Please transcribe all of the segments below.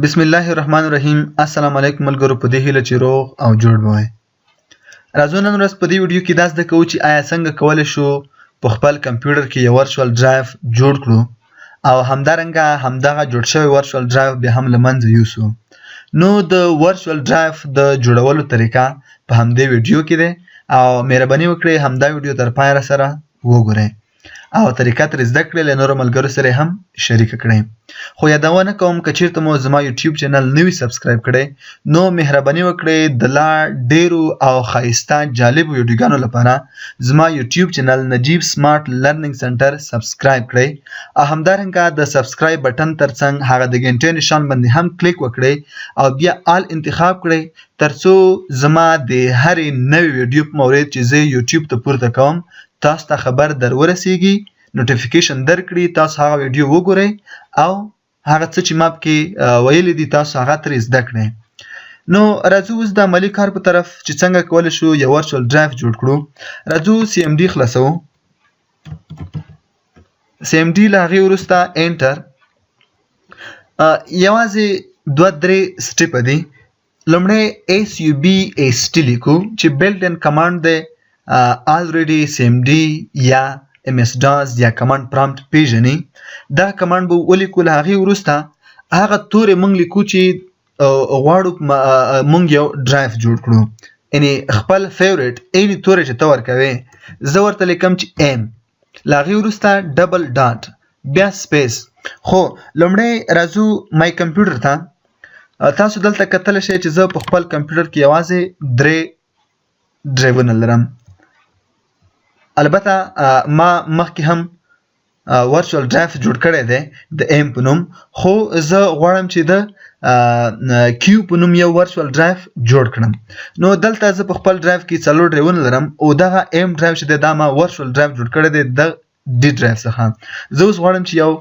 بسم الله الرحمن الرحیم. السلام علیکم ملګرو، په دې هیله چې روغ او جوړ وئ. راځو نن ورځ په دې ویډیو کې دا زده کوو چې آیا څنګه کولی شو په خپل کمپیوټر کې یو ورچول ډرایو جوړ کړو او همدارنګه همدغه جوړ شوی ورچول ډرایو بیا هم له منځه یوسو. نو د ورچول ډرایو د جوړولو طریقه په همدې ویډیو کې ده او مهرباني وکړئ همدا ویډیو تر پایه سره وګورئ او طریقه تر زده کړئ له نورو ملګرو سره هم شریک کړئ. خو یادونه کوم که چیرته مو زما یوټیوب چینل نوی سبسکرایب کړئ نو مهرباني وکړئ د لا ډیرو او ښایسته جالبو ویډیوګانو لپاره زما یوټیوب چینل نجیب سمارټ لرنینګ سنټر سبسکرایب کړئ او همدارنګه د سبسکرایب بټن ترڅنګ هغه د غنټې نشان باندې هم کلیک وکړئ او بیا آل انتخاب کړئ ترڅو زما د هرې نوې ویډیو په مورد چې زه یوټیوب ته پورته کوم تاسو ته خبر در ورسیږي، نوټیفیکیشن درکړي، تاسو هغه ویډیو وګورئ او هغه څه چې ما پکې ویلي دي تاسو هغه ترې زده کړئ. نو راځو اوس د عملي کار په طرف چې څنګه کولی شو یو ورچول ډرایو جوړ کړو. راځو CMD خلاصو. CMD له هغې وروسته انټر. یوازې 2-3 سټیپه دي. لومړی SUBST لیکو چې بلټ ان کمانډ دی. already CMD یا MS-DOS یا کمانډ پرامپټ پیژني. دا کمانډ به ولیکو. له هغې وروسته هغه تورې موږ لیکو چې غواړو موږ یو ډرایو جوړ کړو، یعنې خپل فیورټ اینی تورې چې ته ورکوې. زه ورته لیکم چې M. له هغې وروسته ډبل ډاټ بیا سپیس. خو لومړی راځو مای کمپیوټر ته. تاسو دلته کتلی شئ چې زه په خپل کمپیوټر کې یوازې 3 ډرایوونه لرم. البته ما مخکې هم ورچول ډرایو جوړ کړی دی د M په نوم، خو زه غواړم چې د Q په نوم یو ورچول ډرایو جوړ کړم. نو دلته زه په خپل ډرایو کې 4 ډرایوونه لرم او دغه M ډرایو چې دی دا ما ورچول ډرایو جوړ کړی دی د D ډرایو څخه. زه اوس غواړم چې یو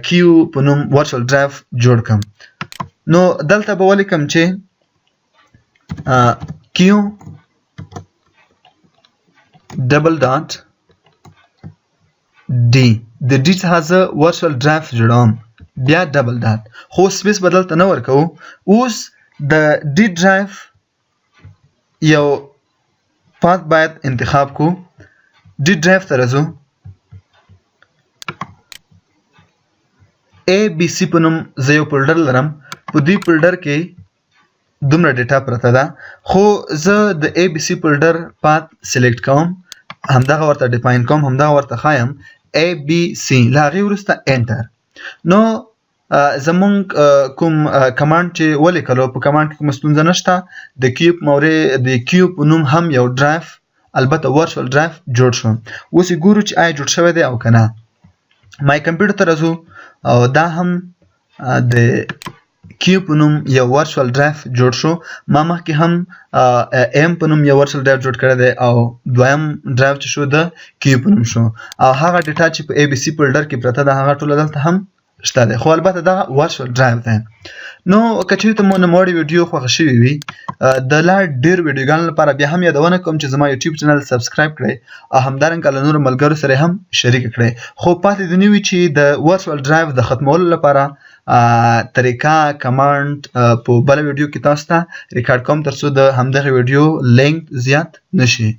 Q په نوم ورچول ډرایو جوړ کړم. نو دلته به ولیکم چې Q ډبل ډاټ D. د D څخه زه ورچول ډرایو جوړوم بیا ډبل ډاټ، خو سپیس به دلته نه ورکوو. اوس د D ډرایو یو پات باید انتخاب کو. D ډرایو ته راځو. ABC په نوم زه یو فولډر لرم. په دې فولډر کې دومره ډیټا پرته ده، خو زه د ABC فولډر پات سلیکټ کوم، همدغه ورته ډیفاین کوم، همدغه ورته ښایم ABC. له هغې وروسته انټر. نو زمونږ کوم کمانډ چې ولیکلو په کمانډ کې کومه ستونزه نشته. د کیو په نوم هم یو ډرایو البته ورچول ډرایو جوړ شو. اوس یې ګورو چې آیا جوړ شوی دی او که نه. مای کمپیوټر ته راځو او دا هم د کیو په نوم یو ورچول ډرایو جوړ شو. ما مخکې هم M په نوم یو ورچول ډرایو جوړ کړی دی او دویم ډرایو چې شو د کیو په نوم شو او هغه ډیټا چې په ABC فولډر کې پرته ده هغه ټوله دلته هم شته دی، خو البته دغه ورچول ډرایو دی. نو که چېرته مو نوموړې ویډیو خوښه شوې وي د لا ډېر ویډیوګانو لپاره بیا هم یادونه کوم چې زما یوټیوب چینل سبسکرایب کړئ او همدارنګه له نورو ملګرو سره هم شریک کړئ. خو پاتې دې نه وي چې د ورچول ډرایو د ختمولو لپاره طریقه کمانډ په بله ویډیو کې تاسو ته ریکارډ کوم ترڅو د همدغه ویډیو لینک زیات نشي.